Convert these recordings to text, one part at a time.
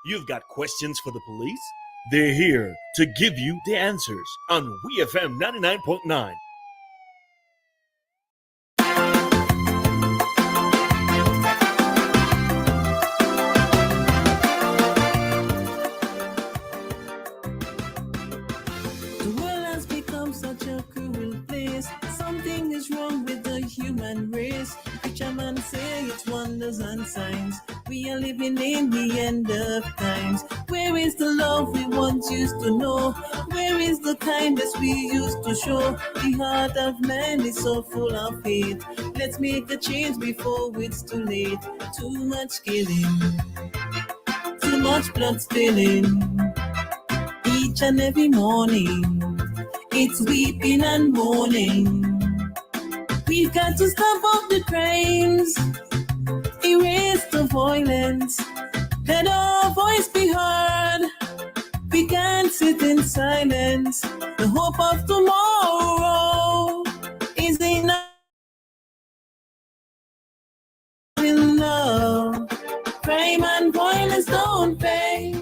You've got questions for the police? They're here to give you the answers on WEFM 99.9. The world has become such a cruel place. Something is wrong with the human race. Preacher man say it's wonders and signs. We are living in the end of times. Where is the love we once used to know? Where is the kindness we used to show? The heart of man is so full of hate. Let's make a change before it's too late. Too much killing, too much blood spilling. Each and every morning, it's weeping and mourning. We've got to stop all the crimes, erase the violence, let our voice be heard. We can't sit in silence. The hope of tomorrow is enough in love. Crime and violence don't pay.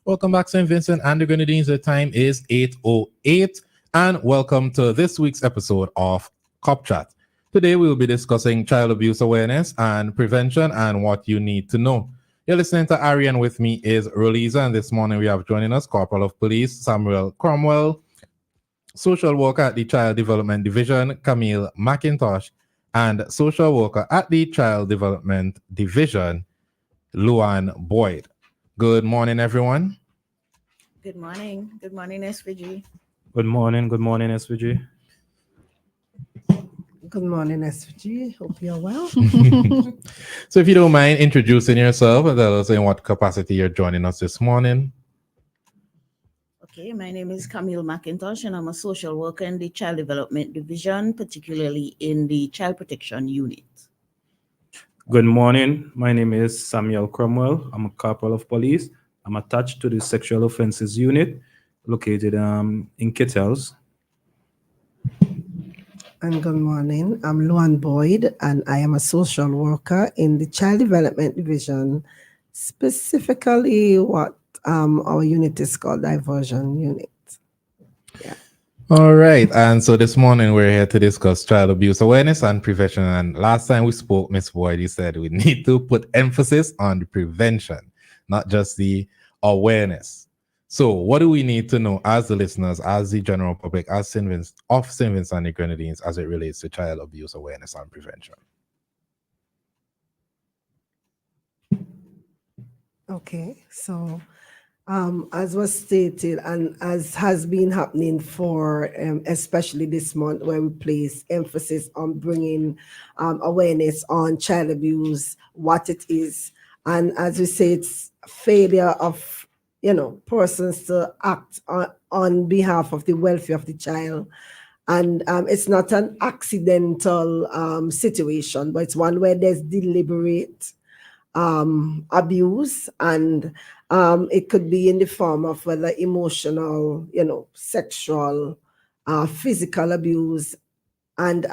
Welcome back, St. Vincent and the Grenadines. The time is 8:08, and welcome to this week's episode of Cop Chat. Today, we will be discussing child abuse awareness and prevention and what you need to know. You're listening to Ari, and with me is Roleza, and this morning we have joining us Corporal of Police Samuel Cromwell, social worker at the Child Development Division Camille McIntosh, and social worker at the Child Development Division Luan Boyd. Good morning, everyone. Good morning. Good morning, SVG. Good morning, SVG. Good morning, SVG. Hope you're well. So if you don't mind introducing yourself and tell us in what capacity you're joining us this morning. Okay, my name is Camille McIntosh, and I'm a social worker in the Child Development Division, particularly in the Child Protection Unit. Good morning. My name is Samuel Cromwell. I'm a corporal of police. I'm attached to the Sexual Offences Unit located in Kittels. And good morning. I'm Luan Boyd, and I am a social worker in the Child Development Division, specifically what our unit is called Diversion Unit. Yeah. All right. And so this morning we're here to discuss child abuse awareness and prevention. And last time we spoke, Miss Boyd, you said we need to put emphasis on the prevention, not just the awareness. So what do we need to know as the listeners, as the general public, as St. Vincent and the Grenadines, as it relates to child abuse awareness and prevention? Okay, so as was stated and as has been happening for especially this month, where we place emphasis on bringing awareness on child abuse, what it is, and as we say, it's failure of persons to act on behalf of the welfare of the child. And it's not an accidental situation, but it's one where there's deliberate abuse, and it could be in the form of whether emotional, sexual, physical abuse, and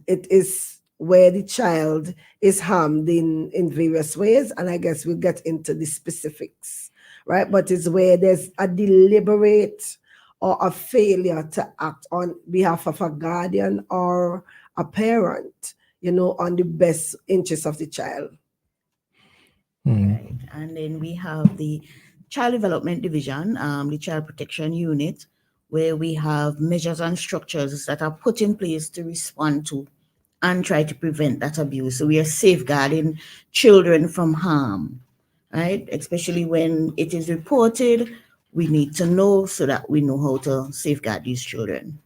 it is where the child is harmed in various ways, and I guess we'll get into the specifics, right? But it's where there's a deliberate or a failure to act on behalf of a guardian or a parent, on the best interest of the child. Right. And then we have the Child Development Division, the Child Protection Unit, where we have measures and structures that are put in place to respond to and try to prevent that abuse. So we are safeguarding children from harm, right? Especially when it is reported, we need to know so that we know how to safeguard these children.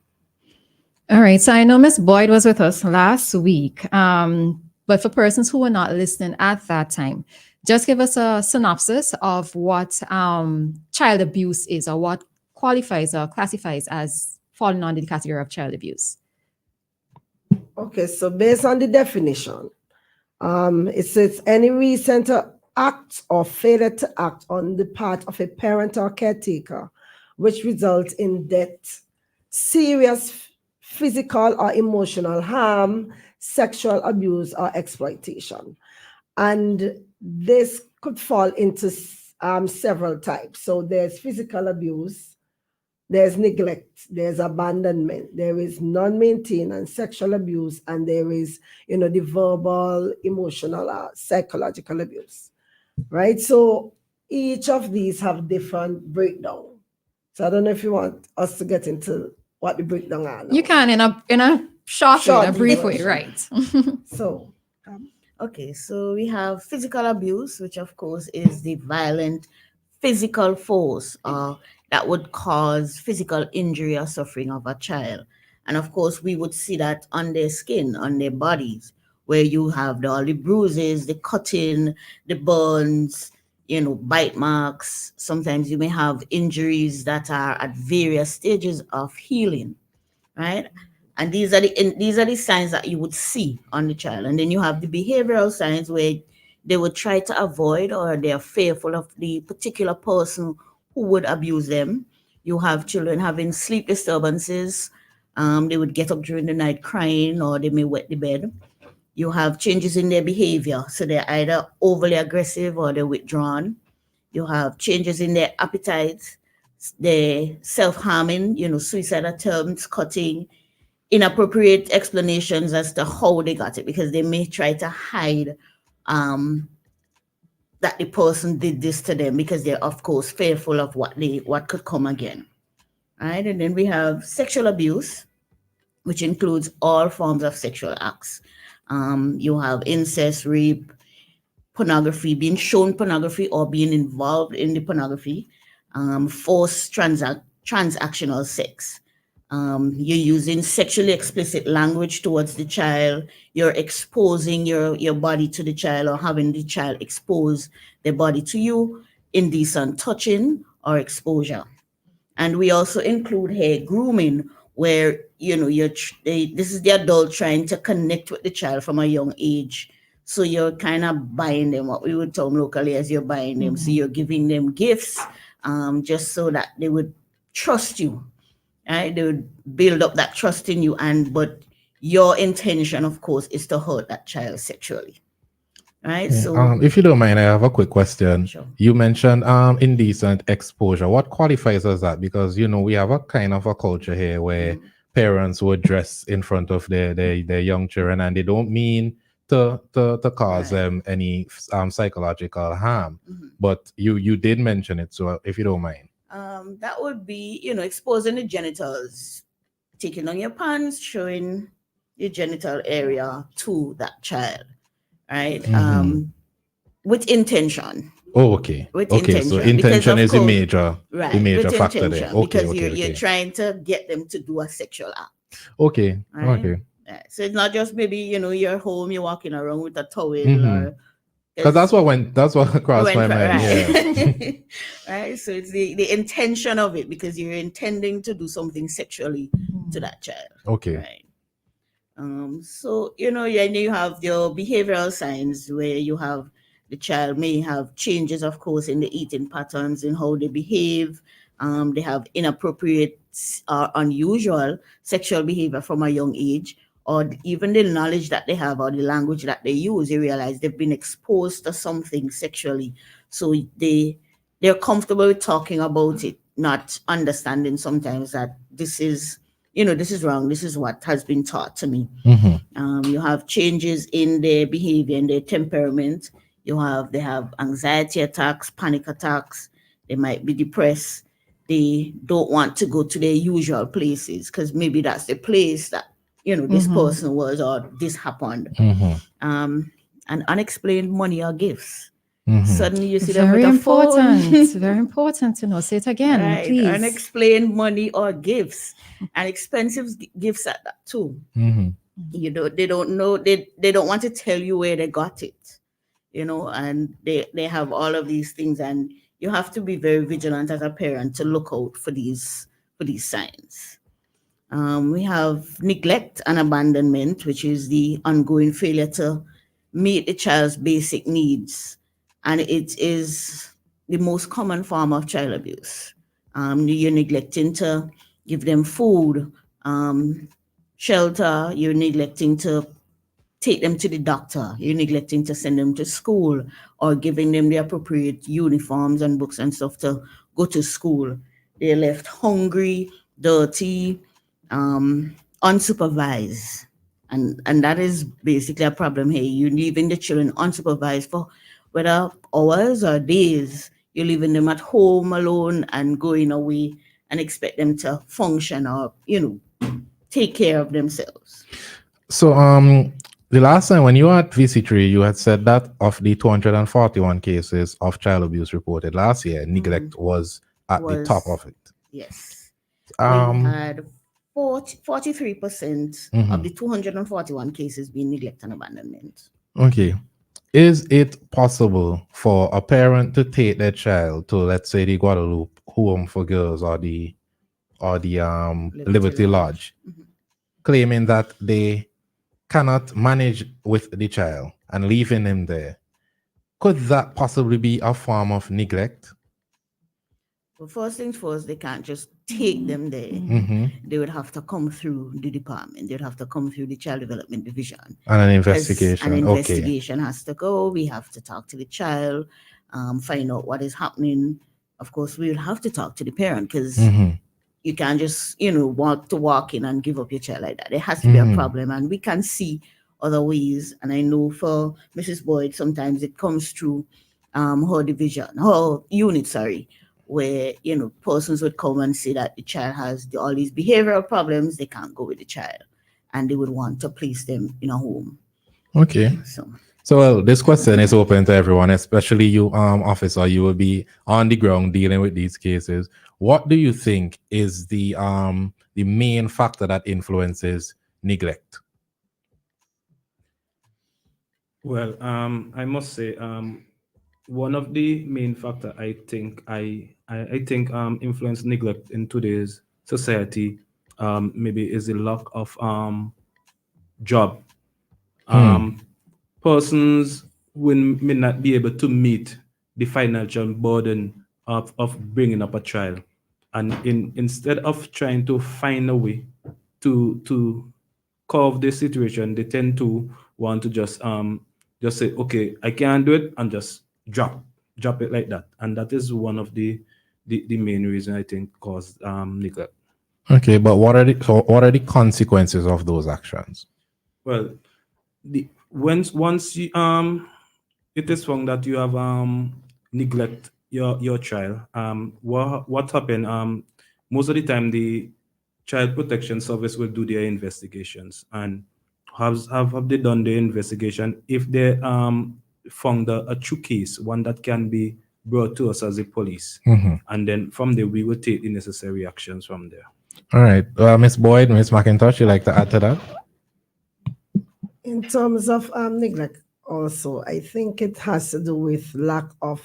All right. So I know Ms. Boyd was with us last week, but for persons who were not listening at that time, just give us a synopsis of what child abuse is, or what qualifies or classifies as falling under the category of child abuse. Okay, so based on the definition, it says any recent act or failure to act on the part of a parent or caretaker, which results in death, serious physical or emotional harm, sexual abuse, or exploitation. And this could fall into several types. So there's physical abuse, there's neglect, there's abandonment, there is non-maintenance, sexual abuse, and there is, the verbal, emotional, psychological abuse, right? So each of these have different breakdown. So I don't know if you want us to get into what the breakdown are now. You can in a short way, in a brief way, version. right? So Okay, so we have physical abuse, which of course is the violent physical force that would cause physical injury or suffering of a child. And of course, we would see that on their skin, on their bodies, where you have all the bruises, the cutting, the burns, bite marks. Sometimes you may have injuries that are at various stages of healing, right? And these are the signs that you would see on the child. And then you have the behavioral signs where they would try to avoid or they are fearful of the particular person who would abuse them. You have children having sleep disturbances. They would get up during the night crying or they may wet the bed. You have changes in their behavior. So they're either overly aggressive or they're withdrawn. You have changes in their appetite, their self-harming, suicide attempts, cutting, inappropriate explanations as to how they got it, because they may try to hide that the person did this to them because they're of course fearful of what could come again. Right? And then we have sexual abuse, which includes all forms of sexual acts. You have incest, rape, pornography, being shown pornography or being involved in the pornography, forced transactional sex. You're using sexually explicit language towards the child. You're exposing your body to the child or having the child expose their body to you, indecent touching or exposure. And we also include hair grooming, where this is the adult trying to connect with the child from a young age. So you're kind of buying them, what we would term locally as you're buying them. So you're giving them gifts, just so that they would trust you. Right? They would build up that trust in you, but your intention, of course, is to hurt that child sexually. Right? Yeah. So If you don't mind, I have a quick question. Sure. You mentioned indecent exposure. What qualifies as that? Because we have a kind of a culture here where parents would dress in front of their young children, and they don't mean to cause Right. them any psychological harm. Mhm. But you did mention it, so if you don't mind. That would be, exposing the genitals, taking on your pants, showing your genital area to that child, right? With intention. Oh, okay. With Okay, so intention, because intention of is the course- major with factor there. intention, Okay, because you're okay. trying to get them to do a sexual act. Okay, Right? okay. Yeah. So it's not just maybe, you're home, you're walking around with a towel or Because that's what crossed my mind. Yeah. right. Right. So it's the intention of it, because you're intending to do something sexually to that child. Okay. Right. So and you have your behavioral signs where you have the child may have changes, of course, in the eating patterns, in how they behave. They have inappropriate or unusual sexual behavior from a young age, or even the knowledge that they have or the language that they use. You realize they've been exposed to something sexually, so they're comfortable with talking about it, not understanding sometimes that this is wrong. This is what has been taught to me. You have changes in their behavior and their temperament. They have anxiety attacks, panic attacks. They might be depressed. They don't want to go to their usual places because maybe that's the place that this person was or this happened. And unexplained money or gifts. Suddenly you see them Very with a important. phone. Very important to know. Say it again, Right. please. Unexplained money or gifts, and expensive gifts at that too. They don't know. They don't want to tell you where they got it. And they have all of these things, and you have to be very vigilant as a parent to look out for these signs. We have neglect and abandonment, which is the ongoing failure to meet the child's basic needs. And it is the most common form of child abuse. You're neglecting to give them food, shelter, you're neglecting to take them to the doctor, you're neglecting to send them to school or giving them the appropriate uniforms and books and stuff to go to school. They're left hungry, dirty, unsupervised. And that is basically a problem here. You're leaving the children unsupervised for whether hours or days. You're leaving them at home alone and going away and expect them to function or, take care of themselves. So, the last time when you were at VC3, you had said that of the 241 cases of child abuse reported last year, neglect was at the top of it. Yes. Um, We had 43% of the 241 cases being neglect and abandonment. Okay. Is it possible for a parent to take their child to, let's say, the Guadalupe Home for Girls or the Liberty Lodge, claiming that they cannot manage with the child and leaving him there? Could that possibly be a form of neglect? Well, first things first, they can't just take them there. They would have to come through the department. They'd have to come through the child development division. And an As investigation. an Okay. investigation has to go. We have to talk to the child, find out what is happening. Of course, we will have to talk to the parent because you can't just, walk in and give up your child like that. There has to be a problem, and we can see other ways. And I know for Mrs. Boyd, sometimes it comes through her division, her unit, where persons would come and say that the child has all these behavioral problems, they can't go with the child, and they would want to place them in a home. Okay. So well, this question is open to everyone, especially you, officer. You will be on the ground dealing with these cases. What do you think is the main factor that influences neglect? Well, I must say, one of the main factor I think influence neglect in today's society, maybe is the lack of job. Persons may not be able to meet the financial burden of bringing up a child, and instead of trying to find a way to curve the situation, they tend to want to just say, okay, I can't do it, and just drop it like that. And that is one of the main reason I think cause neglect. Okay, but what are the consequences of those actions? Well, once you it is found that you have neglect your child, what happened, most of the time the child protection service will do their investigations, and have they done the investigation? If they found a true case, one that can be brought to us as a police, and then from there we will take the necessary actions from there. All right, Miss Boyd, Miss McIntosh, you like to add to that? In terms of neglect, also, I think it has to do with lack of,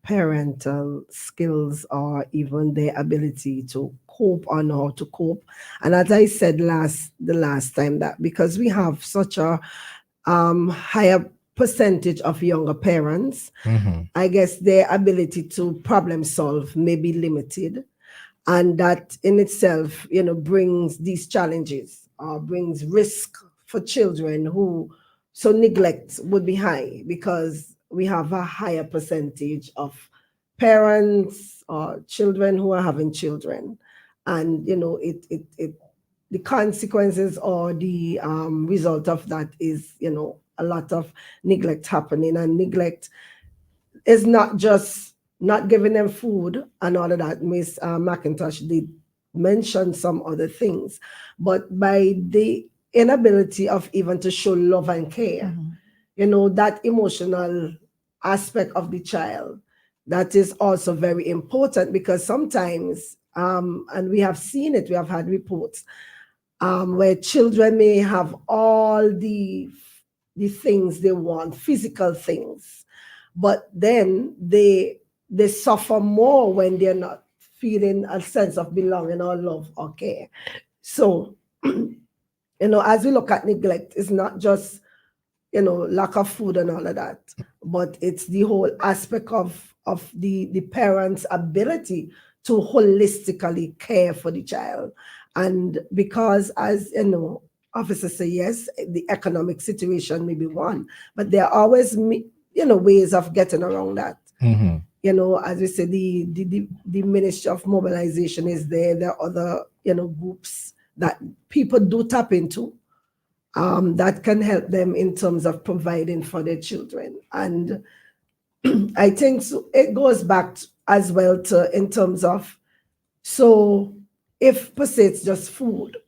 parental skills or even their ability to cope or know how to cope. And as I said the last time, that because we have such a higher percentage of younger parents, I guess their ability to problem solve may be limited. And that in itself, brings these challenges or brings risk for children so neglect would be high because we have a higher percentage of parents or children who are having children. And, the consequences or the result of that is, a lot of neglect happening. And neglect is not just not giving them food and all of that. Miss McIntosh did mention some other things, but by the inability of even to show love and care, that emotional aspect of the child, that is also very important because sometimes, and we have seen it, we have had reports where children may have all the things they want, physical things, but then they suffer more when they're not feeling a sense of belonging or love or care. So, as we look at neglect, it's not just, lack of food and all of that, but it's the whole aspect of the parent's ability to holistically care for the child. And because, as officers say, yes, the economic situation may be one, but there are always, ways of getting around that. Mhm. As we say, the Ministry of Mobilization is there. There are other, groups that people do tap into that can help them in terms of providing for their children. And I think it goes back as well to in terms of, so if per se it's just food,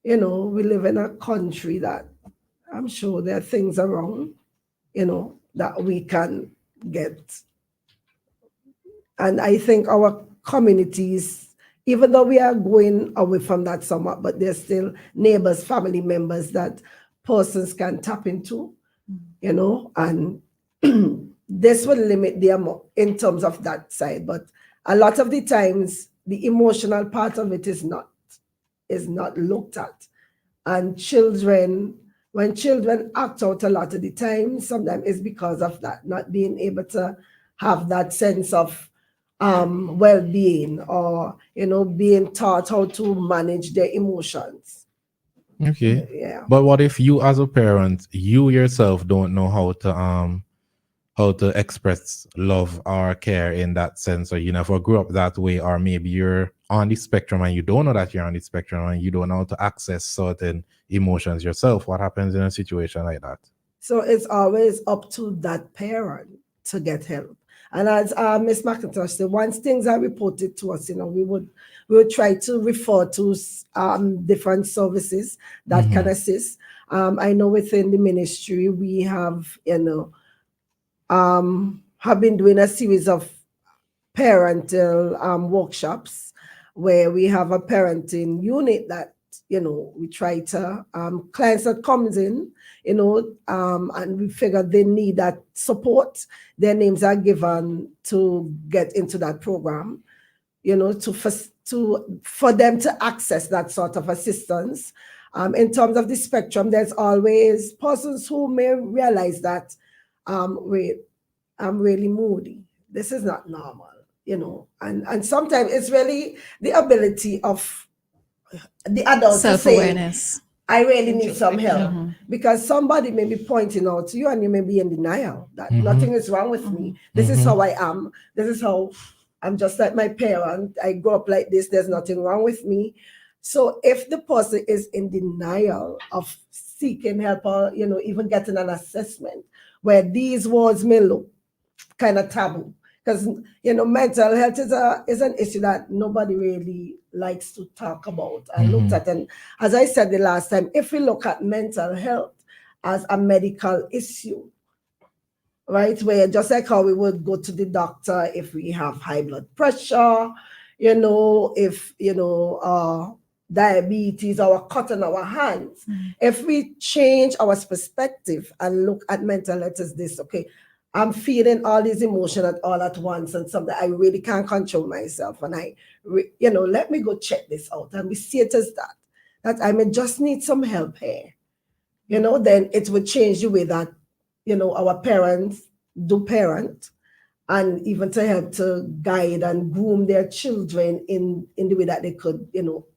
we live in a country that I'm sure there are things around, that we can get. And I think our communities, even though we are going away from that somewhat, but there's still neighbors, family members that persons can tap into, and this will limit the amount in terms of that side. But a lot of the times, the emotional part of it is not looked at. And when children act out a lot of the time, sometimes it's because of that, not being able to have that sense of well-being, or being taught how to manage their emotions. Okay. Yeah. But what if you, as a parent, you yourself don't know how to express love or care in that sense, or you never grew up that way, or maybe you're on the spectrum and you don't know that you're on the spectrum and you don't know how to access certain emotions yourself? What happens in a situation like that? So it's always up to that parent to get help. And as Ms. McIntosh said, once things are reported to us, we would try to refer to different services that can assist. I know within the ministry we have, have been doing a series of parental workshops where we have a parenting unit that we try to clients that comes in, and we figure they need that support. Their names are given to get into that program, for them to access that sort of assistance. In terms of the spectrum, there's always persons who may realize that, wait, I'm really moody. This is not normal, and sometimes it's really the ability of the adult to say, Self-awareness. I really need some help, because somebody may be pointing out to you and you may be in denial that nothing is wrong with me. This is how I am. This is how I'm, just like my parent. I grew up like this. There's nothing wrong with me. So if the person is in denial of seeking help, or even getting an assessment, where these words may look kind of taboo, because mental health is an issue that nobody really likes to talk about and looked at. And as I said the last time, if we look at mental health as a medical issue, right, where just like how we would go to the doctor if we have high blood pressure, if diabetes or cut in our hands, if we change our perspective and look at mental health as this, okay, I'm feeling all these emotions all at once, and something I really can't control myself, and let me go check this out. And we see it as that I may just need some help here, then it would change the way that, our parents do parent, and even to help to guide and groom their children in the way that they could,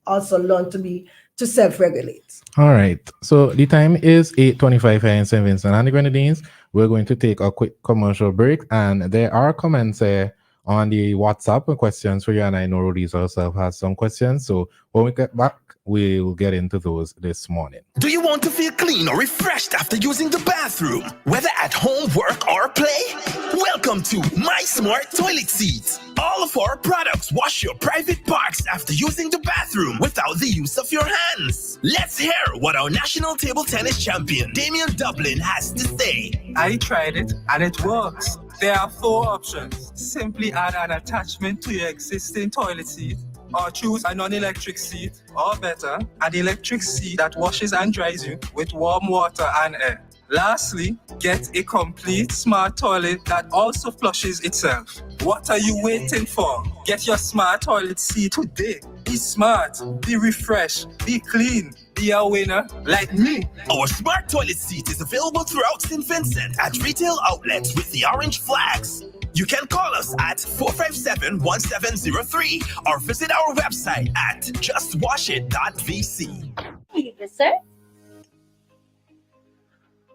also learn to self-regulate. All right. So the time is 8:25 here in St. Vincent and the Grenadines. We're going to take a quick commercial break, and there are comments on the WhatsApp and questions for you, and I know Roleza herself has some questions. So when we get back, we'll get into those this morning. Do you want to feel clean or refreshed after using the bathroom, whether at home, work, or play? Welcome to My Smart Toilet Seat. All of our products wash your private parts after using the bathroom without the use of your hands. Let's hear what our national table tennis champion, Damian Dublin, has to say. I tried it and it works. There are 4 options. Simply add an attachment to your existing toilet seat, or choose a non-electric seat, or better, an electric seat that washes and dries you with warm water and air. Lastly, get a complete smart toilet that also flushes itself. What are you waiting for? Get your smart toilet seat today. Be smart, be refreshed, be clean, be a winner like me. Our smart toilet seat is available throughout St. Vincent at retail outlets with the orange flags. You can call us at 457-1703 or visit our website at justwashit.vc. Yes, sir.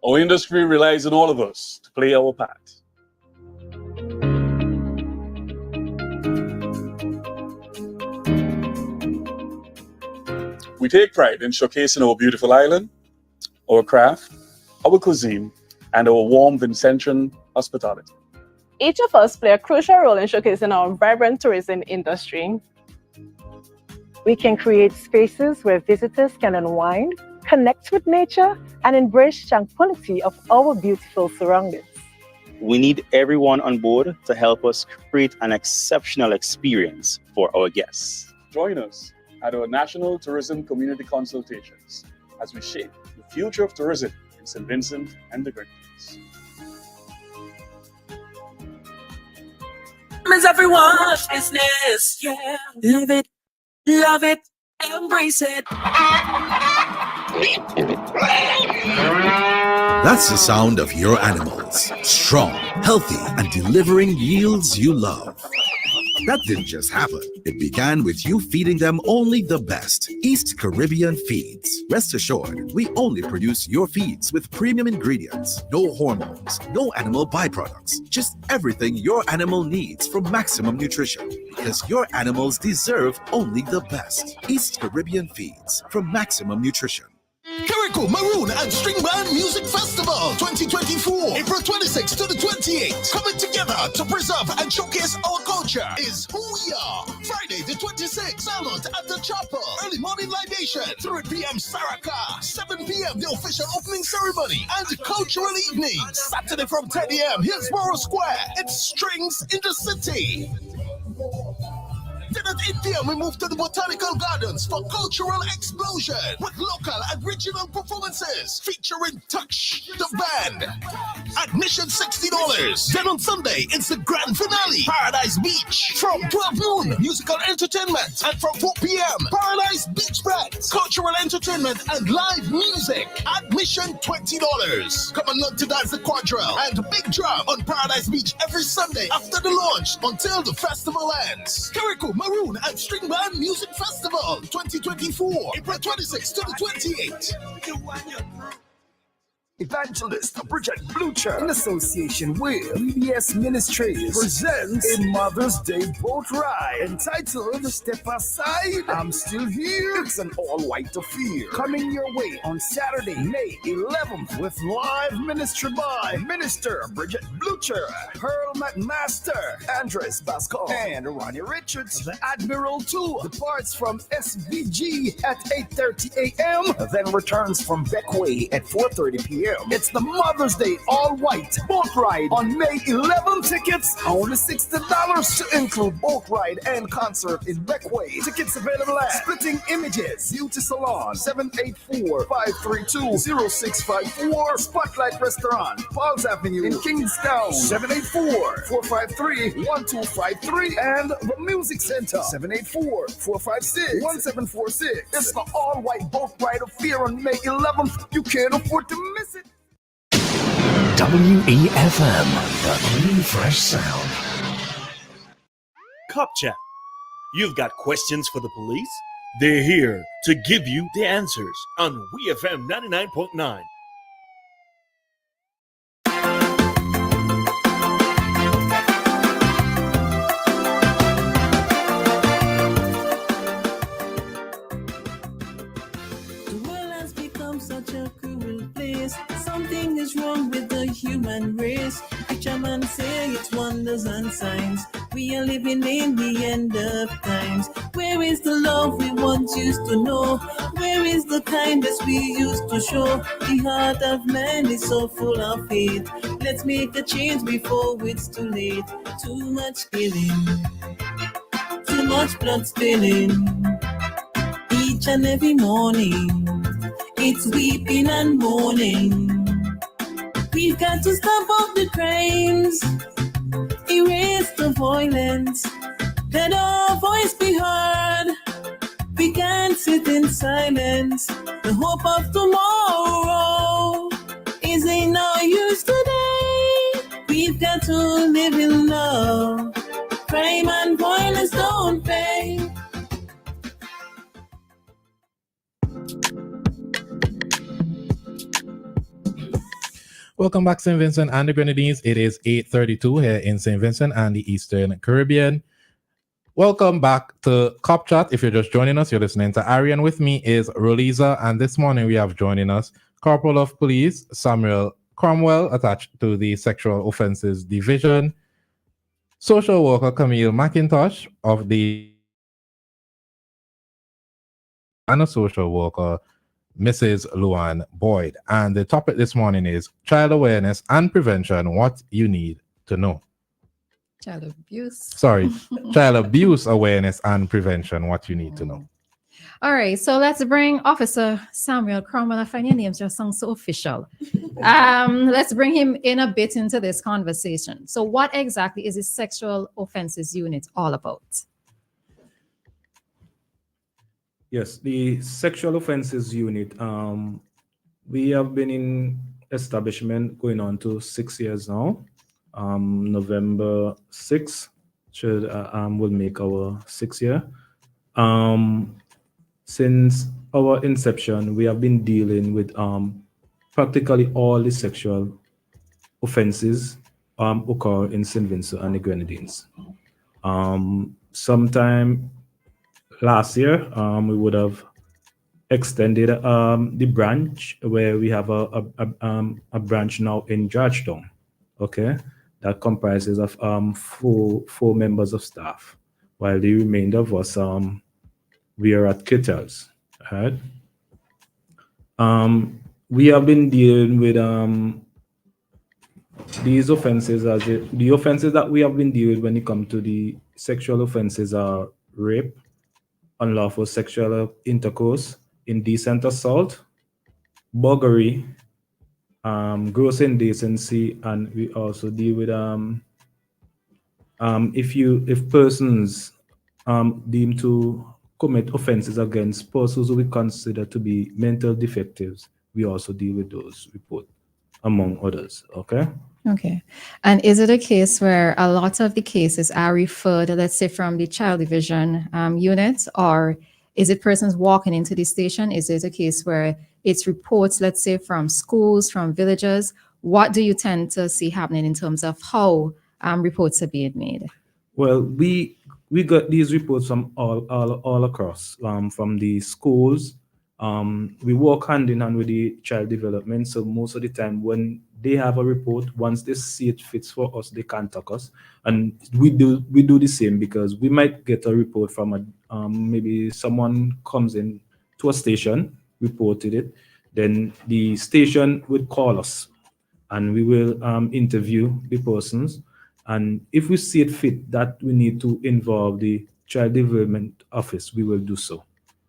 Our industry relies on all of us to play our part. We take pride in showcasing our beautiful island, our craft, our cuisine, and our warm Vincentian hospitality. Each of us play a crucial role in showcasing our vibrant tourism industry. We can create spaces where visitors can unwind, connect with nature, and embrace tranquility of our beautiful surroundings. We need everyone on board to help us create an exceptional experience for our guests. Join us at our National Tourism Community Consultations as we shape the future of tourism in St. Vincent and the Grenadines. It's everyone's business, yeah. Live it, love it, embrace it. That's the sound of your animals. Strong, healthy, and delivering yields you love. That didn't just happen. It began with you feeding them only the best. East Caribbean Feeds. Rest assured, we only produce your feeds with premium ingredients. No hormones, no animal byproducts. Just everything your animal needs for maximum nutrition. Because your animals deserve only the best. East Caribbean Feeds from Maximum Nutrition. Carrico Maroon and String Band Music Festival 2024, April 26th to the 28th. Coming together to preserve and showcase our culture is who we are. Friday the 26th, Salute at the Chapel. Early morning libation, 3 p.m. Saraka, 7 p.m. the official opening ceremony and cultural evening. Saturday from 10 a.m. Hillsborough Square. It's Strings in the City. Then at 8 p.m. we move to the Botanical Gardens for Cultural Explosion with local and regional performances featuring Touch the Band. Admission $60. Then on Sunday it's the grand finale, Paradise Beach. From 12 noon, musical entertainment, and from 4 p.m. Paradise Beach Bands, cultural entertainment and live music. Admission $20. Come and learn to dance the quadrille and big drum on Paradise Beach every Sunday after the launch until the festival ends. Carrico Maroon and String Band Music Festival 2024, April 26th to the 28th. Evangelist Bridget Blucher, in association with EBS Ministries, presents a Mother's Day boat ride entitled Step Aside, I'm Still Here. It's an all-white affair coming your way on Saturday, May 11th with live ministry by Minister Bridget Blucher, Pearl McMaster, Andres Basco, and Ronnie Richards. The Admiral 2 departs from SVG at 8:30 a.m., then returns from Beckway at 4:30 p.m. It's the Mother's Day all-white boat ride on May 11. Tickets only $60 to include boat ride and concert in Beckway. Tickets available at Splitting Images, Beauty Salon, 784-532-0654, Spotlight Restaurant, Falls Avenue in Kingstown, 784-453-1253, and the Music Center, 784-456-1746. It's the all-white boat ride affair on May 11th. You can't afford to miss it. WEFM, the clean, fresh sound. Cop Chat. You've got questions for the police? They're here to give you the answers on WEFM 99.9. Something is wrong with the human race. Preacher man say it's wonders and signs. We are living in the end of times. Where is the love we once used to know? Where is the kindness we used to show? The heart of man is so full of hate. Let's make a change before it's too late. Too much killing, too much blood spilling. Each and every morning, it's weeping and mourning. We've got to stop all the crimes, erase the violence, let our voice be heard. sit in silence. The hope of tomorrow is ain't no use today. We've got to live in love. Crime and violence don't pay. Welcome back, St. Vincent and the Grenadines. It is 8:32 here in St. Vincent and the Eastern Caribbean. Welcome back to Cop Chat. If you're just joining us, you're listening to Ari, and with me is Roleza. And this morning we have joining us Corporal of Police Samuel Cromwell, attached to the Sexual Offences Division, Social Worker Camille McIntosh of the and a social worker Mrs. Luan Boyd. And the topic this morning is child awareness and prevention, what you need to know. Child abuse. Sorry, child abuse awareness and prevention, what you need to know. All right, so let's bring Officer Samuel Cromwell. I find your names just sound so official. Let's bring him in a bit into this conversation. So what exactly is the Sexual Offences Unit all about? Yes, the Sexual Offences Unit. We have been in establishment going on to 6 years now. November 6th will make our 6th year. Since our inception, we have been dealing with practically all the sexual offenses occur in St. Vincent and the Grenadines. Sometime last year, we would have extended the branch where we have a branch now in Georgetown. Okay, that comprises of four members of staff, while the remainder of us we are at Kittels. Right. We have been dealing with these offenses as the offenses that we have been dealing with when it comes to the sexual offenses are rape, unlawful sexual intercourse, indecent assault, buggery, gross indecency, and we also deal with if persons deemed to commit offenses against persons who we consider to be mental defectives, we also deal with those reports, among others. Okay. Okay. And is it a case where a lot of the cases are referred, let's say, from the child division unit, or is it persons walking into the station? Is it a case where it's reports, let's say, from schools, from villages? What do you tend to see happening in terms of how reports are being made? Well, we got these reports from all across, from the schools. We work hand in hand with the child development. So most of the time when they have a report, once they see it fits for us, they contact us. And we do the same, because we might get a report from maybe someone comes in to a station, reported it, then the station would call us and we will interview the persons. And if we see it fit that we need to involve the child development office, we will do so.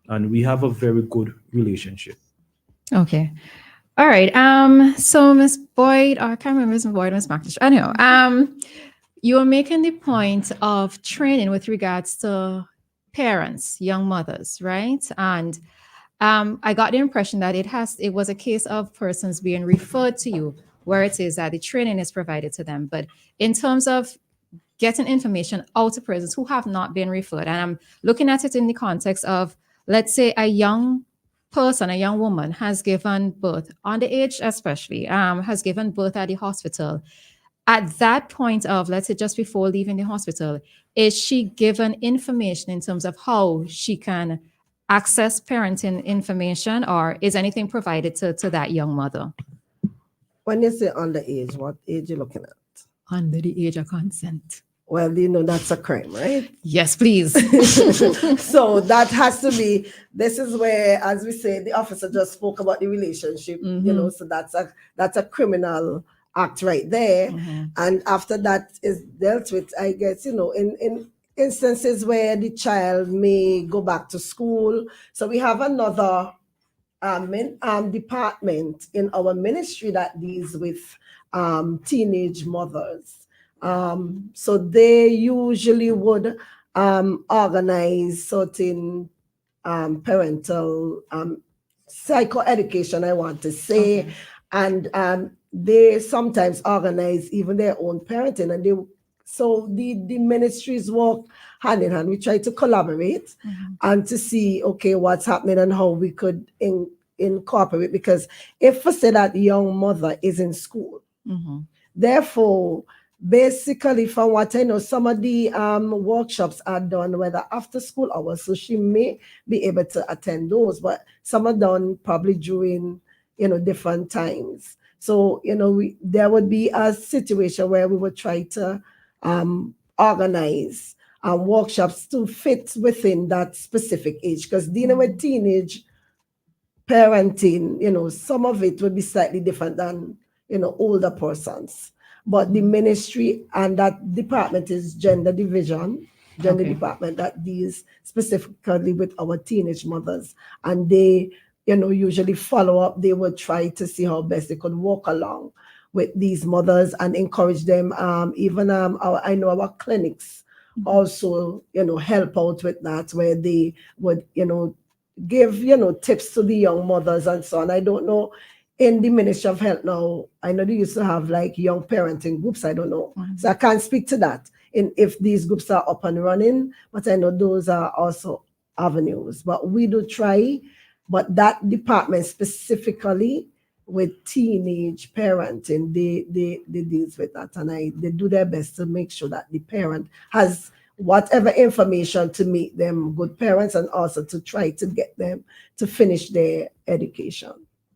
And we have a very good relationship. Okay. All right. So Ms. Boyd, or I can't remember Ms. Boyd, Ms. McIntosh. Anyhow, you were making the point of training with regards to parents, young mothers, right? And I got the impression that it was a case of persons being referred to you, where it is that the training is provided to them. But in terms of getting information out to persons who have not been referred, and I'm looking at it in the context of, let's say, a young person, a young woman has given birth, underage especially, has given birth at the hospital. At that point of, let's say, just before leaving the hospital, is she given information in terms of how she can access parenting information, or is anything provided to that young mother? When you say underage, what age are you looking at? Under the age of consent. Well, you know, that's a crime, right? Yes, please. So that has to be, this is where, as we say, the officer just spoke about the relationship, you know, so that's a criminal act right there. And after that is dealt with, I guess, you know, in instances where the child may go back to school. So we have another department in our ministry that deals with teenage mothers. So they usually would organize certain parental psychoeducation, I want to say. And they sometimes organize even their own parenting, and the ministries work hand in hand. We try to collaborate and to see, okay, what's happening and how we could incorporate, because if we say that the young mother is in school, therefore, basically, from what I know, some of the workshops are done whether after school hours, so she may be able to attend those, but some are done probably during, different times. So, there would be a situation where we would try to organize workshops to fit within that specific age, because dealing with teenage parenting, some of it would be slightly different than, older persons. But the ministry and that department is gender department that deals specifically with our teenage mothers. And they, usually follow up. They would try to see how best they could walk along with these mothers and encourage them. Even I know our clinics also, help out with that, where they would, give, tips to the young mothers and so on. I don't know, in the Ministry of Health now, I know they used to have like young parenting groups. I don't know. So I can't speak to that if these groups are up and running, but I know those are also avenues. But we do try, but that department specifically with teenage parenting, they deals with that, and they do their best to make sure that the parent has whatever information to make them good parents, and also to try to get them to finish their education.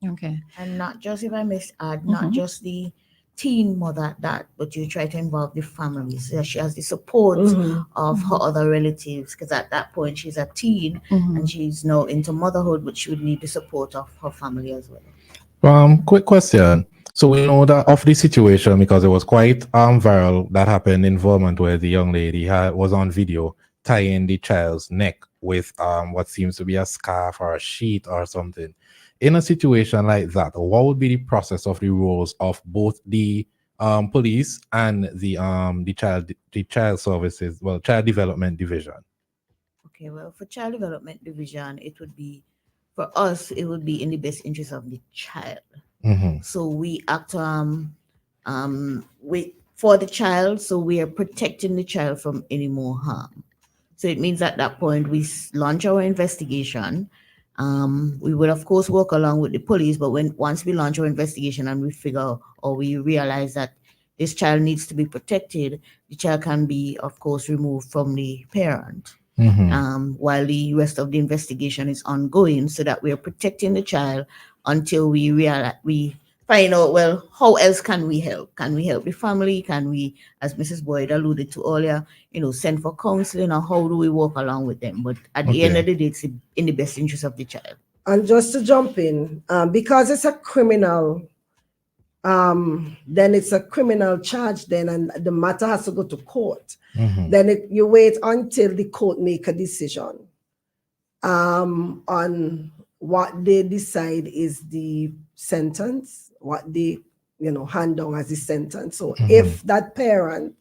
Okay. And not just, if I may add, not just the teen mother that, but you try to involve the families. So she has the support of her other relatives, because at that point she's a teen and she's now into motherhood, but she would need the support of her family as well. Quick question. So we know that of the situation, because it was quite viral, that happened in Vermont, where the young lady was on video tying the child's neck with what seems to be a scarf or a sheet or something. In a situation like that, what would be the process of the roles of both the police and the child services, child development division? Okay, well, for child development division, it would be, for us, it would be in the best interest of the child. So we act for the child, so we are protecting the child from any more harm. So it means at that point we launch our investigation. We will of course work along with the police, but once we launch our investigation and we figure or we realize that this child needs to be protected, the child can be of course removed from the parent. While the rest of the investigation is ongoing, so that we are protecting the child until we find out, well, how else can we help? Can we help the family? Can we, as Mrs. Boyd alluded to earlier, send for counseling, or how do we work along with them? But at the end of the day, it's in the best interest of the child. And just to jump in, because it's a criminal, then it's a criminal charge then, and the matter has to go to court. Then you wait until the court make a decision on what they decide is the sentence, what they hand down as the sentence. So if that parent,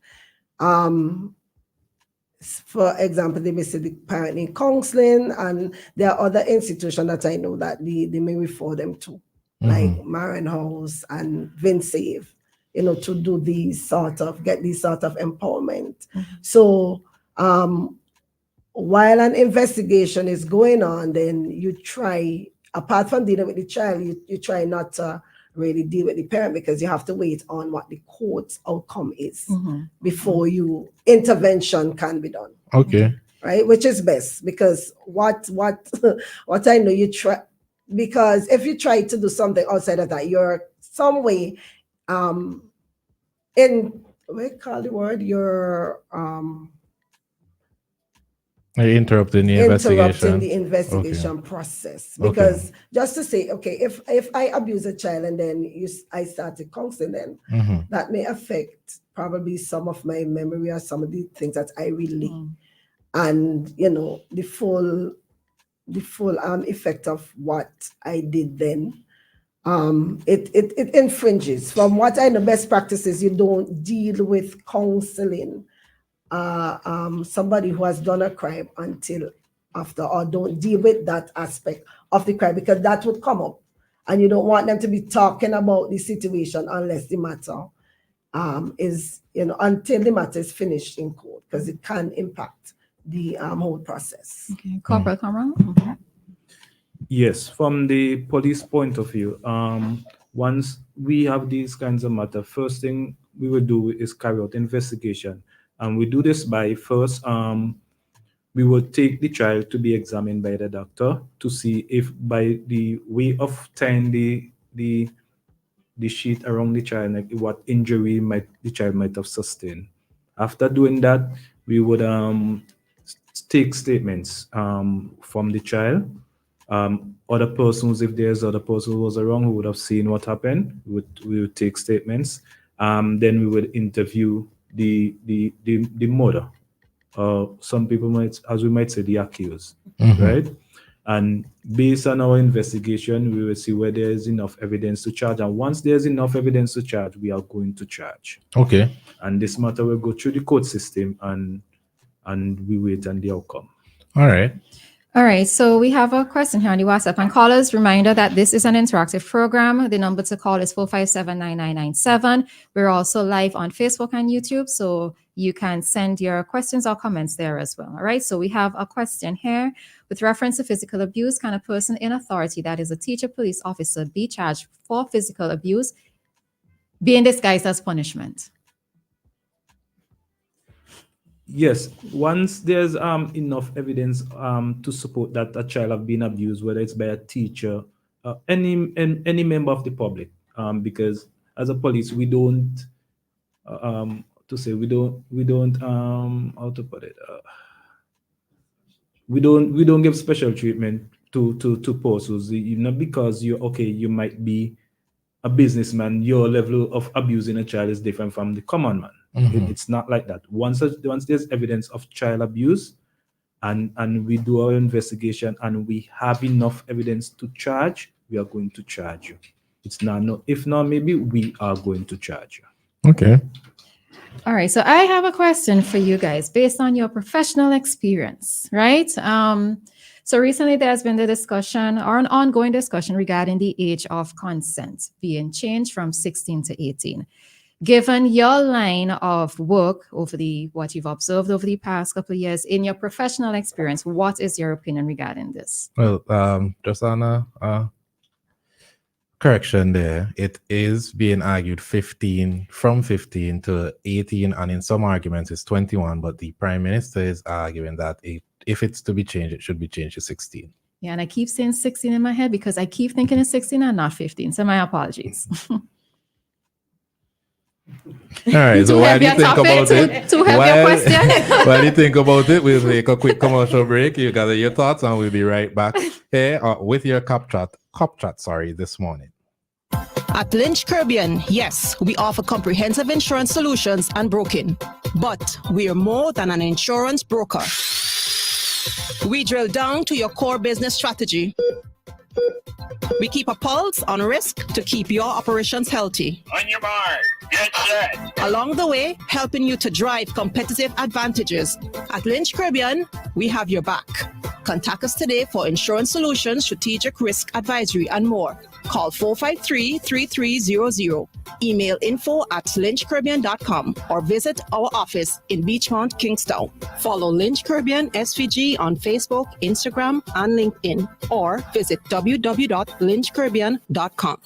for example, they may say the parent in counseling, and there are other institutions that I know that they may refer them to, like Marian House and VinSave, to do get these sort of empowerment. So while an investigation is going on, then you try, apart from dealing with the child, you try not to really deal with the parent, because you have to wait on what the court's outcome is before intervention can be done. Okay. Right, which is best, because what I know, you try, because if you try to do something outside of that, you're some way interrupting the investigation process. Because just to say, okay, if I abuse a child and then I started counseling them, that may affect probably some of my memory or some of the things that I relay, and the full effect of what I did then. It infringes. From what I know, best practices, you don't deal with counseling somebody who has done a crime until after, or don't deal with that aspect of the crime, because that would come up. And you don't want them to be talking about the situation unless the matter is, until the matter is finished in court, because it can impact the whole process. Okay, Corporal Kamran. Okay. Yes, from the police point of view, once we have these kinds of matter, first thing we will do is carry out investigation. And we do this by first, we will take the child to be examined by the doctor to see if by the way of tying the sheet around the child, like what injury the child might have sustained. After doing that, we would take statements from the child. Other persons, if there's other person who was around who would have seen what happened, we would take statements. Then we would interview the mother. Some people might, as we might say, the accused, right? And based on our investigation, we will see whether there is enough evidence to charge. And once there's enough evidence to charge, we are going to charge. Okay. And this matter will go through the court system, and we wait on the outcome. All right. All right, so we have a question here on the WhatsApp. And callers, reminder that this is an interactive program. The number to call is 457-9997. We're also live on Facebook and YouTube, so you can send your questions or comments there as well. All right, so we have a question here. With reference to physical abuse, can a person in authority, that is a teacher, police officer, be charged for physical abuse being disguised as punishment? Yes, once there's enough evidence to support that a child have been abused, whether it's by a teacher, any member of the public, because as a police we don't how to put it, we don't give special treatment to persons, not because you might be a businessman, your level of abusing a child is different from the common man. It's not like that. Once there's evidence of child abuse, and we do our investigation and we have enough evidence to charge, we are going to charge you. It's not no. If not, maybe we are going to charge you. Okay. All right, so I have a question for you guys based on your professional experience, right? So recently there's been the discussion or an ongoing discussion regarding the age of consent being changed from 16 to 18. Given your line of work what you've observed over the past couple of years in your professional experience, what is your opinion regarding this? Well, just on a correction there, it is being argued from 15 to 18, and in some arguments it's 21, but the Prime Minister is arguing that if it's to be changed, it should be changed to 16. Yeah, and I keep saying 16 in my head because I keep thinking it's 16 and not 15, so my apologies. All right, so while you think about it, while you think about it, we'll take a quick commercial break. You gather your thoughts, and we'll be right back here with your cop chat, this morning. At Lynch Caribbean, yes, we offer comprehensive insurance solutions and broking, but we are more than an insurance broker. We drill down to your core business strategy. We keep a pulse on risk to keep your operations healthy. On your mark, get set. Along the way, helping you to drive competitive advantages. At Lynch Caribbean, we have your back. Contact us today for insurance solutions, strategic risk advisory, and more. Call 453-3300. Email info@lynchcaribbean.com or visit our office in Beachmont, Kingstown. Follow Lynch Caribbean SVG on Facebook, Instagram, and LinkedIn, or visit www.lynchcaribbean.com.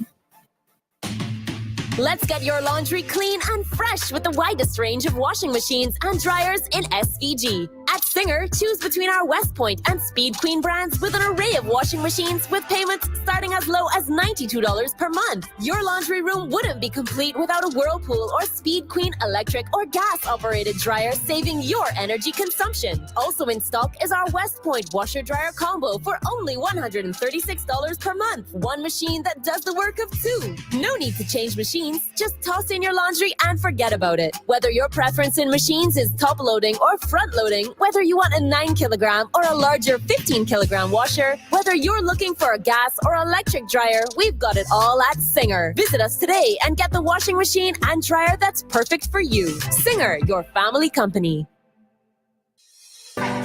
Let's get your laundry clean and fresh with the widest range of washing machines and dryers in SVG. At Singer, choose between our West Point and Speed Queen brands with an array of washing machines with payments starting as low as $92 per month. Your laundry room wouldn't be complete without a Whirlpool or Speed Queen electric or gas-operated dryer, saving your energy consumption. Also in stock is our West Point washer-dryer combo for only $136 per month. One machine that does the work of two. No need to change machines, just toss in your laundry and forget about it. Whether your preference in machines is top-loading or front-loading, whether you want a 9-kilogram or a larger 15-kilogram washer, whether you're looking for a gas or electric dryer, we've got it all at Singer. Visit us today and get the washing machine and dryer that's perfect for you. Singer, your family company.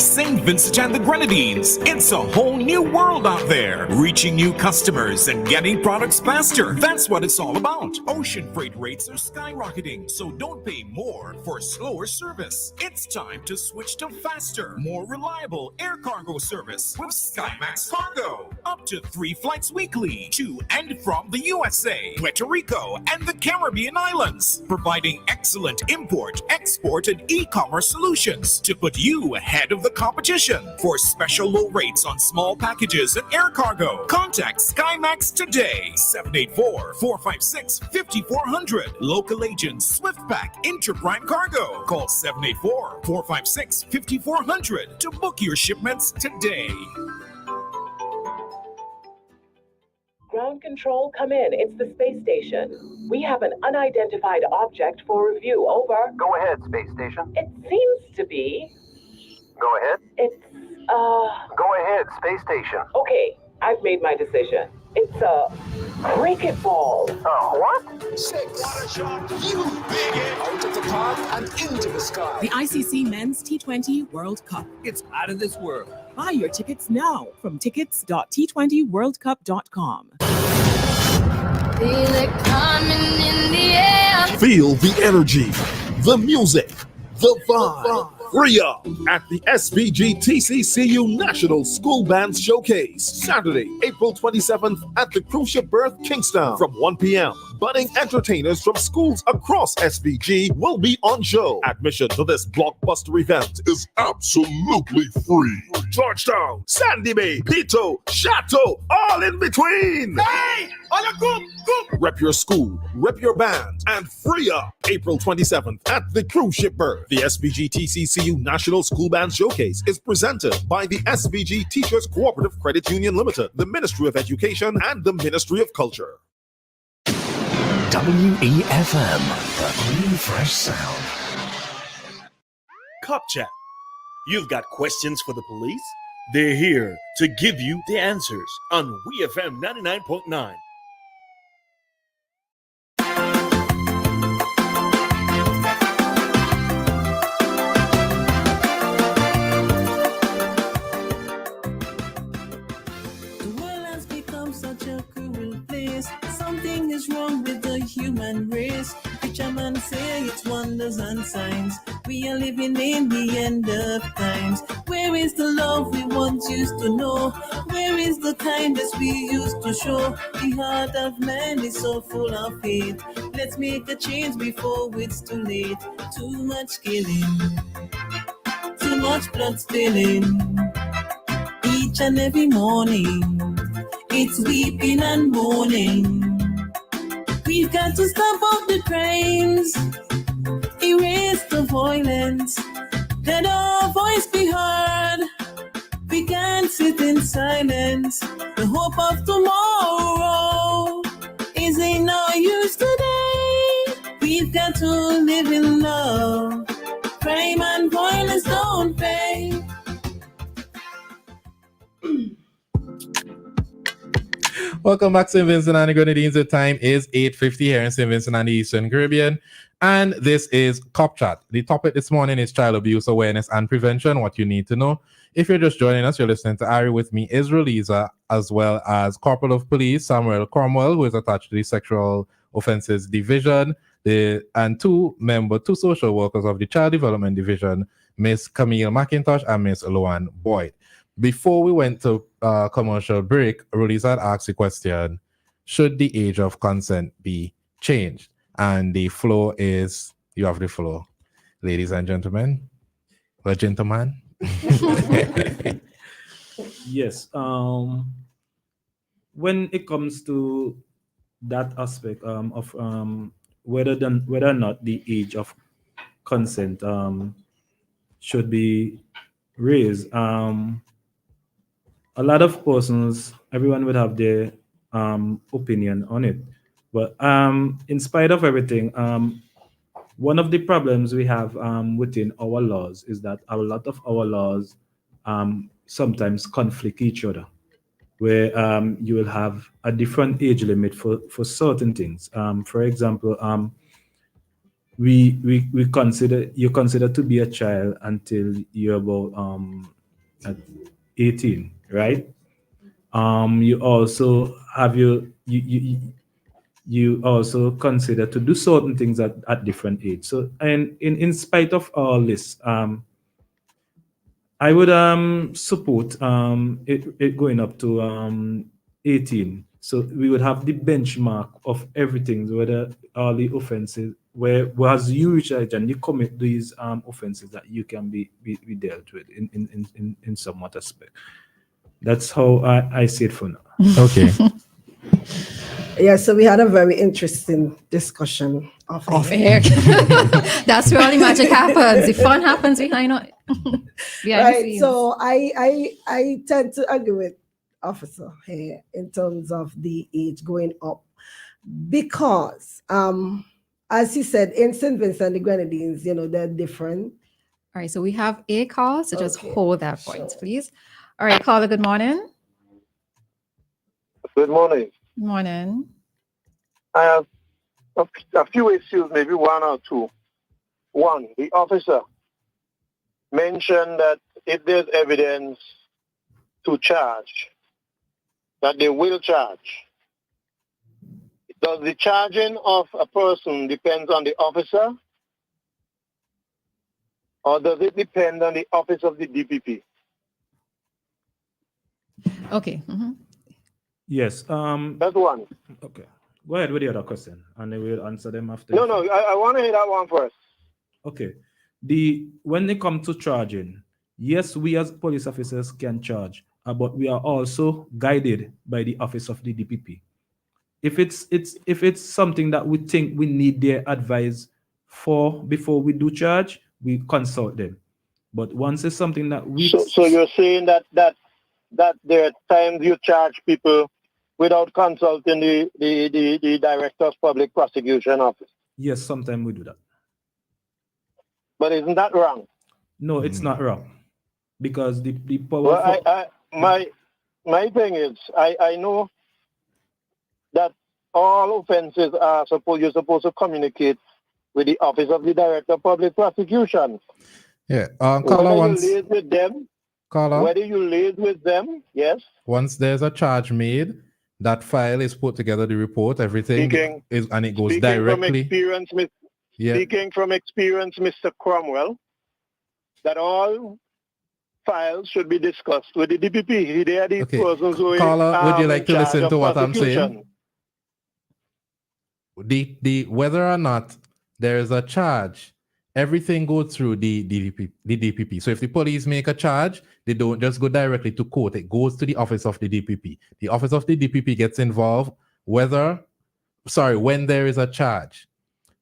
St. Vincent and the Grenadines. It's a whole new world out there, reaching new customers and getting products faster. That's what it's all about. Ocean freight rates are skyrocketing, so don't pay more for slower service. It's time to switch to faster, more reliable air cargo service with SkyMax Cargo. Up to 3 flights weekly to and from the USA, Puerto Rico, and the Caribbean islands, providing excellent import, export, and e-commerce solutions to put you ahead of the competition. For special low rates on small packages and air cargo, contact SkyMax today. 784-456-5400. Local agents SwiftPack Interprime Cargo. Call 784-456-5400 to book your shipments today. Ground control, come in. It's the space station. We have an unidentified object for review. Over. Go ahead, space station. It seems to be. Go ahead. It's, Go ahead, space station. Okay, I've made my decision. It's a cricket ball. What? 6. What a shot. You big it. Out of the park and into the sky. The ICC Men's T20 World Cup. It's out of this world. Buy your tickets now from tickets.t20worldcup.com. Feel it coming in the air. Feel the energy, the music, the vibe. Free up at the SVG TCCU National School Band Showcase, Saturday, April 27th at the Cruise Ship Berth, Kingston, from 1 p.m. Budding entertainers from schools across SVG will be on show. Admission to this blockbuster event is absolutely free. Georgetown, Sandy Bay, Pito, Chateau, all in between. Hey! On a group! Rep your school, rep your band, and free up April 27th at the Cruise Ship Berth. The SVG TCCU National School Band Showcase is presented by the SVG Teachers Cooperative Credit Union Limited, the Ministry of Education, and the Ministry of Culture. WEFM, the clean, fresh sound. Cop Chat. You've got questions for the police? They're here to give you the answers on WEFM 99.9. Something is wrong with the human race. Preacher man say it's wonders and signs. We are living in the end of times. Where is the love we once used to know? Where is the kindness we used to show? The heart of man is so full of hate. Let's make a change before it's too late. Too much killing, too much blood spilling. Each and every morning, it's weeping and mourning. We've got to stop all the crimes, erase the violence, let our voice be heard. We can't sit in silence. The hope of tomorrow is in no use today. We've got to live in love. Crime and violence don't pay. Welcome back, St. Vincent and the Grenadines. The time is 8:50 here in St. Vincent and the Eastern Caribbean. And this is Cop Chat. The topic this morning is child abuse awareness and prevention, what you need to know. If you're just joining us, you're listening to Ari. With me is Roleza, as well as Corporal of Police Samuel Cromwell, who is attached to the Sexual Offences Division, and two social workers of the Child Development Division, Miss Camille McIntosh and Miss Luan Boyd. Before we went to commercial break, Roleza had asked the question, should the age of consent be changed? And the floor is, you have the floor, ladies and gentlemen. Or gentlemen. Yes. When it comes to that aspect of whether or not the age of consent should be raised, a lot of persons, everyone would have their opinion on it. But in spite of everything, one of the problems we have within our laws is that a lot of our laws sometimes conflict each other, where you will have a different age limit for certain things. For example, you consider to be a child until you're about at 18, right? You also have you also consider to do certain things at different age. So, and in spite of all this, I would support it going up to 18. So we would have the benchmark of everything, whether all the offenses, where as you reach age and you commit these offenses, that you can be dealt with in somewhat aspect. That's how I see it for now. Okay. Yeah, so we had a very interesting discussion Off air. That's where all the magic happens. The fun happens behind it. Right. So I tend to agree with Officer here in terms of the age going up, because as he said, in St. Vincent the Grenadines, they're different. All right, so we have a call, so just hold that point, please. All right, caller, good morning. Good morning. Good morning. I have a few issues, maybe one or two. One, the officer mentioned that if there's evidence to charge, that they will charge. Does the charging of a person depend on the officer, or does it depend on the office of the DPP? Okay. Yes. That's one. Okay. Go ahead with the other question, and then we'll answer them after. No, I want to hear that one first. Okay. When they come to charging, yes, we as police officers can charge, but we are also guided by the office of the DPP. If it's something that we think we need their advice for before we do charge, we consult them. But once it's something that we so you're saying that there are times you charge people without consulting the Director of Public Prosecution Office? Yes, sometimes we do that. But isn't that wrong? No, it's not wrong, because the power. Well, my thing is, I know that all offenses you're supposed to communicate with the office of the Director of Public Prosecution. Yeah. Whether you liaise with them, whether you liaise with them, yes. Once there's a charge made, that file is put together, the report, everything and it goes directly. Speaking from experience, Mr. Cromwell, that all files should be discussed with the DPP. They are the persons who Caller, would you like to in listen charge to of what I'm prosecution. saying? The whether or not there is a charge, everything goes through the DPP. So if the police make a charge, they don't just go directly to court. It goes to the office of the DPP. The office of the DPP gets involved when there is a charge.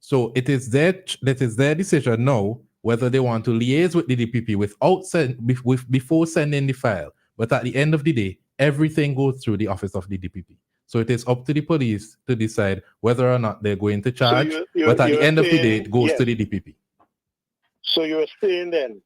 So it is their decision now whether they want to liaise with the DPP before sending the file. But at the end of the day, everything goes through the office of the DPP. So it is up to the police to decide whether or not they're going to charge. But at the end of the day, it goes to the DPP. So you're saying then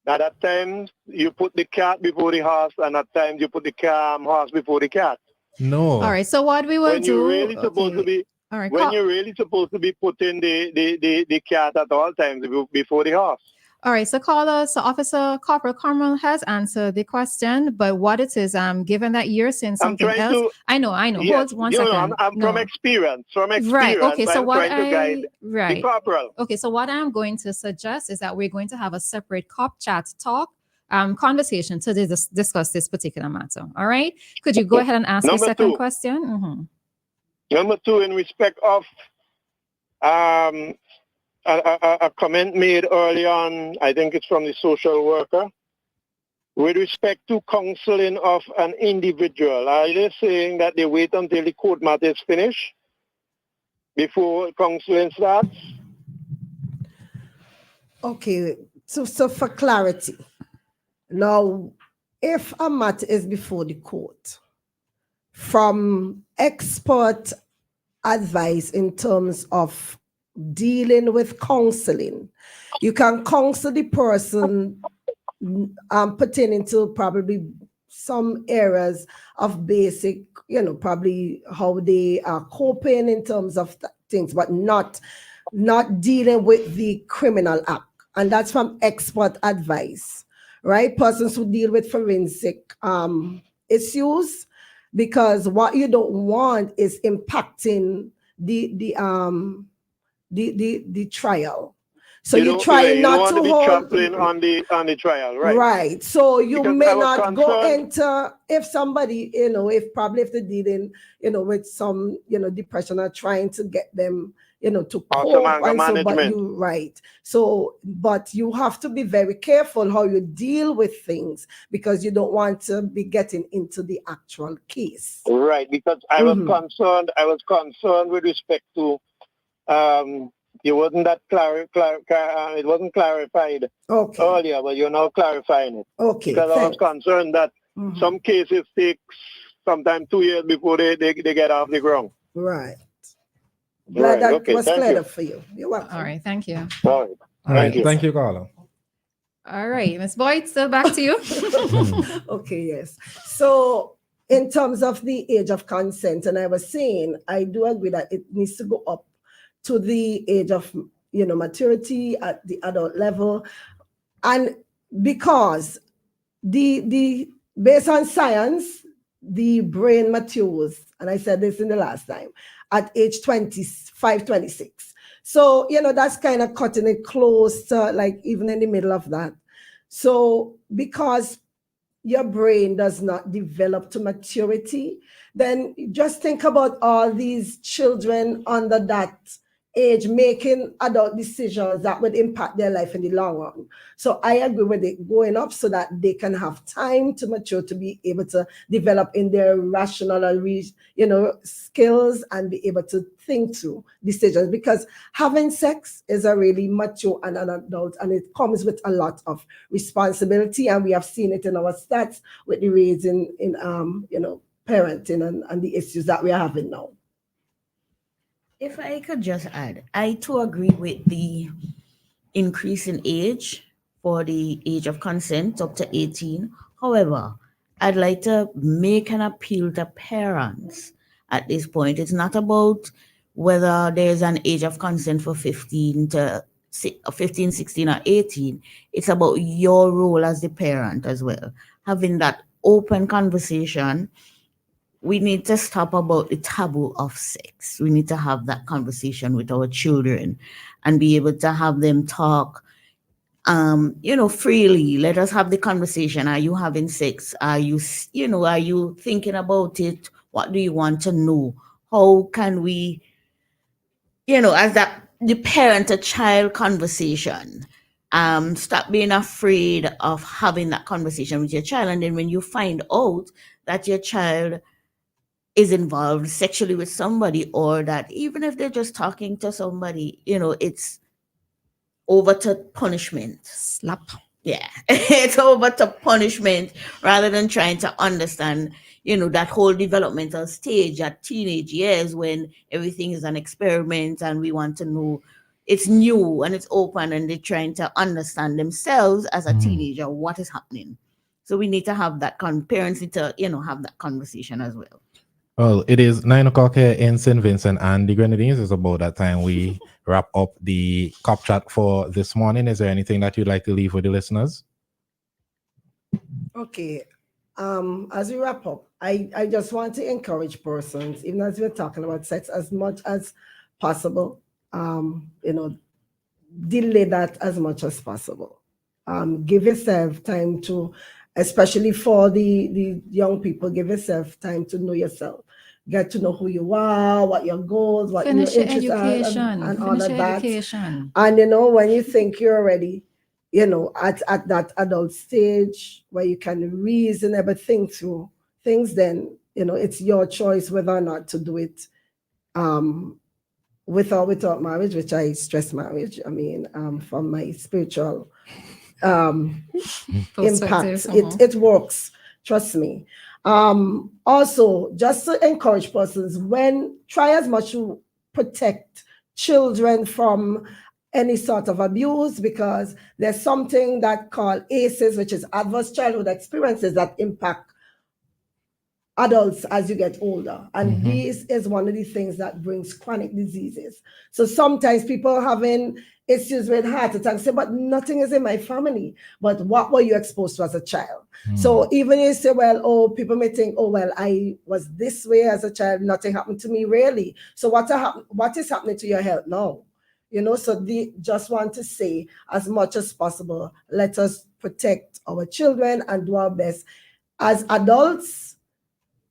that at times you put the cat before the horse, and at times you put the horse before the cat. No. All right. So what we will when do? You're really supposed to be. All right. When you're really supposed to be putting the cat at all times before the horse. All right, so Officer Corporal Carmel has answered the question, but what it is, given that you're saying something else, I know. Yes, Hold one second. I'm from experience. Right. Okay. So what to guide the corporal. Okay. So what I'm going to suggest is that we're going to have a separate cop chat talk conversation to discuss this particular matter. All right. Could you go ahead and ask the second question? Mm-hmm. Number two, in respect of a comment made early on, I think it's from the social worker, with respect to counseling of an individual. Are they saying that they wait until the court matter is finished before counseling starts? Okay, so for clarity, now, if a matter is before the court, from expert advice in terms of dealing with counseling, you can counsel the person pertaining to probably some areas of basic, probably how they are coping in terms of things, but not dealing with the criminal act. And that's from expert advice. right? Persons who deal with forensic issues, because what you don't want is impacting the trial. So you're trying you don't not want to be hold trampling on the trial, right? Right. So you Because may I was not go concerned- into, if somebody, if they're dealing, with some, depression, or trying to get them, to Or some cope, anger and so, but management. right. So, but you have to be very careful how you deal with things, because you don't want to be getting into the actual case. Right, because I was concerned. I was concerned with respect to it wasn't that it wasn't clarified earlier, but you're now clarifying it. Okay, because I was concerned that some cases take sometimes 2 years before they get off the ground. Right. Glad Right, that okay, was thank cleared you. up for you. You're welcome. All right, thank you. All right. All right. Thank you, Carla. All right, Ms. Boyd, still back to you. Okay, yes. So in terms of the age of consent, and I was saying, I do agree that it needs to go up to the age of, maturity at the adult level. And because the based on science, the brain matures, and I said this in the last time, at age 25, 26. So, that's kind of cutting it close to, like, even in the middle of that. So because your brain does not develop to maturity, then just think about all these children under that age making adult decisions that would impact their life in the long run. So I agree with it going up so that they can have time to mature, to be able to develop in their rational and skills, and be able to think through decisions, because having sex is a really mature and an adult, and it comes with a lot of responsibility, and we have seen it in our stats with the raising in parenting and the issues that we are having now. If I could just add, I too agree with the increase in age for the age of consent up to 18. However, I'd like to make an appeal to parents at this point. It's not about whether there's an age of consent for 15, 16, or 18. It's about your role as the parent as well. Having that open conversation. We need to stop about the taboo of sex. We need to have that conversation with our children and be able to have them talk, freely. Let us have the conversation. Are you having sex? Are you thinking about it? What do you want to know? How can we, as the parent to child conversation, stop being afraid of having that conversation with your child. And then when you find out that your child is involved sexually with somebody, or that even if they're just talking to somebody, it's over to punishment. Slap. Yeah, it's over to punishment rather than trying to understand, that whole developmental stage at teenage years when everything is an experiment and we want to know, it's new and it's open, and they're trying to understand themselves as a teenager what is happening. So we need to have that parents need to, have that conversation as well. Well, it is 9 o'clock here in St. Vincent and the Grenadines. It's about that time we wrap up the Cop Chat for this morning. Is there anything that you'd like to leave with the listeners? Okay. As we wrap up, I just want to encourage persons, even as we're talking about sex, as much as possible, delay that as much as possible. Give yourself time to, especially for the young people, give yourself time to know yourself. Get to know who you are, what your goals, what your interests are, and all of that. Education. And when you think you're ready, at that adult stage where you can reason everything through things, then it's your choice whether or not to do it with or without marriage, which I stress marriage. I mean, from my spiritual impact, it works, trust me. Also, just to encourage persons, try as much to protect children from any sort of abuse, because there's something that called ACEs, which is adverse childhood experiences, that impact adults as you get older. And this is one of the things that brings chronic diseases. So sometimes people having issues with heart attacks say, but nothing is in my family. But what were you exposed to as a child? So even you say, well, oh, people may think, oh, well, I was this way as a child, nothing happened to me really. So what is happening to your health now? You know, so they just want to say, as much as possible, let us protect our children and do our best as adults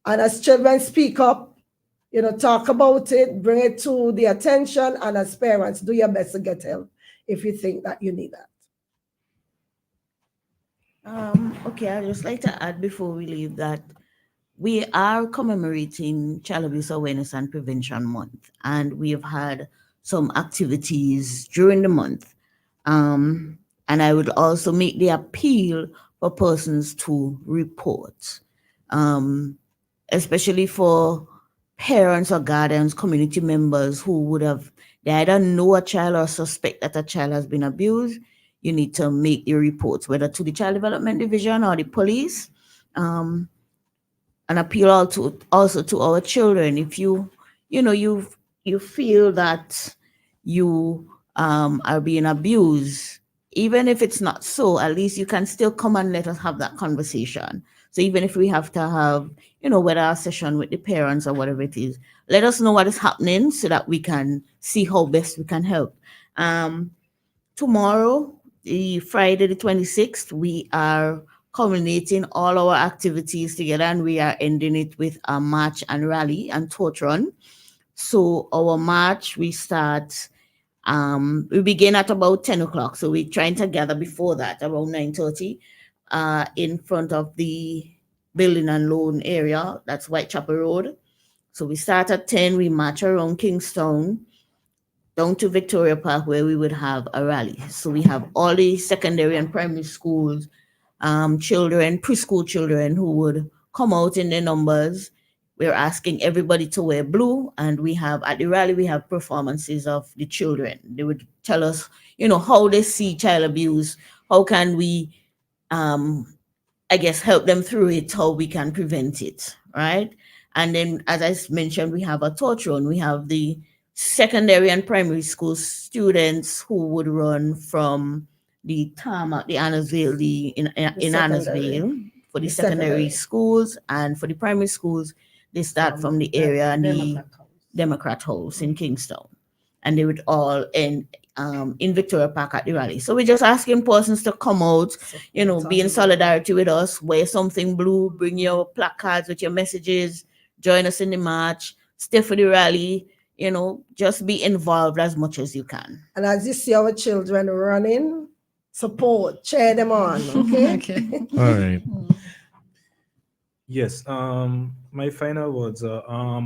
and as children speak up, you know, talk about it, bring it to the attention, and as parents, do your best to get help if you think that you need that. Okay, I'd just like to add before we leave that we are commemorating Child Abuse Awareness and Prevention Month, and we have had some activities during the month. And I would also make the appeal for persons to report, especially for parents or guardians, community members who would have, they either know a child or suspect that a child has been abused. You need to make your reports, whether to the Child Development Division or the police. An appeal also to our children. If you feel that you are being abused, even if it's not so, at least you can still come and let us have that conversation. So even if we have to have, whether a session with the parents or whatever it is, let us know what is happening so that we can see how best we can help. Tomorrow, the Friday the 26th, we are culminating all our activities together, and we are ending it with a march and rally and torch run. So our march, we begin at about 10 o'clock. So we're trying to gather before that, around 9:30, in front of the building and loan area. That's Whitechapel Road. So we start at 10, we march around Kingstown, down to Victoria Park, where we would have a rally. So we have all the secondary and primary schools, children, preschool children who would come out in their numbers. We're asking everybody to wear blue, and we have, at the rally, we have performances of the children. They would tell us, how they see child abuse, how can we, help them through it, how we can prevent it, right? And then, as I mentioned, we have a torch run. We have the secondary and primary school students who would run from the tarmac, the Annersville, in Annersville for the secondary schools, and for the primary schools, they start from the area and the Democrat House in Kingstown, and they would all end in Victoria Park at the rally. So we're just asking persons to come out, be in solidarity with us, wear something blue, bring your placards with your messages, join us in the march, stay for the rally, just be involved as much as you can. And as you see our children running, support, cheer them on, okay? Okay. All right. Yes. My final words are,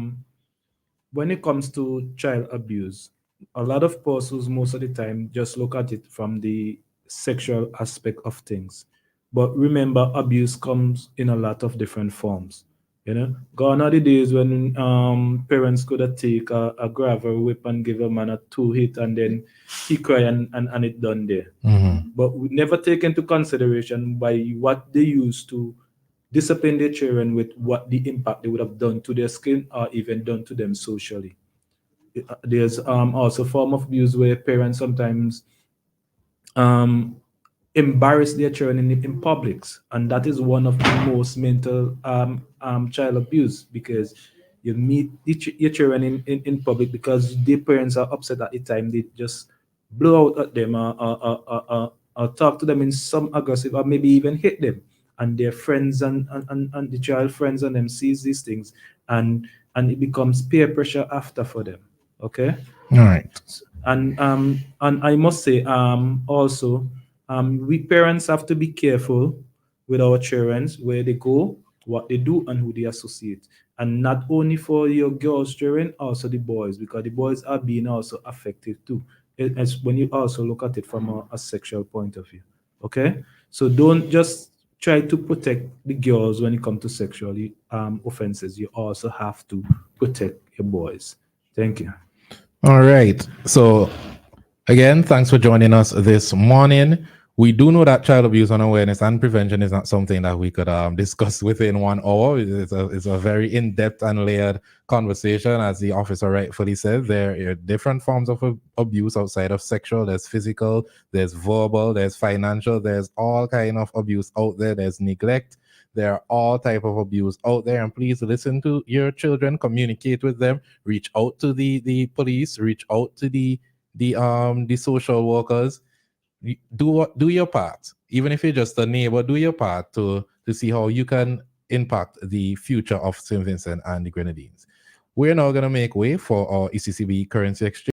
when it comes to child abuse, a lot of persons most of the time just look at it from the sexual aspect of things. But remember, abuse comes in a lot of different forms. Gone are the days when parents could take a gravel whip and give a man a 2-hit and then he cry and it done there. But we never take into consideration by what they used to discipline their children with, what the impact they would have done to their skin or even done to them socially. There's also a form of abuse where parents sometimes embarrass their children in publics, and that is one of the most mental child abuse, because you meet your children in public because their parents are upset at the time, they just blow out at them or talk to them in some aggressive, or maybe even hit them, and their friends and the child friends and them sees these things, and it becomes peer pressure after for them. Okay. All right. And I must say also, we parents have to be careful with our children, where they go, what they do, and who they associate. And not only for your girls' children, also the boys, because the boys are being also affected too. It's when you also look at it from a sexual point of view. Okay? So don't just try to protect the girls when it comes to sexual offenses. You also have to protect your boys. Thank you. All right. So, again, thanks for joining us this morning. We do know that child abuse and awareness and prevention is not something that we could discuss within 1 hour. It's a very in-depth and layered conversation, as the officer rightfully said. There are different forms of abuse outside of sexual. There's physical, there's verbal, there's financial, there's all kind of abuse out there. There's neglect. There are all type of abuse out there, and please listen to your children, communicate with them, reach out to the police, reach out to the social workers. Do your part, even if you're just a neighbor. Do your part to see how you can impact the future of St. Vincent and the Grenadines. We're now going to make way for our ECCB currency exchange.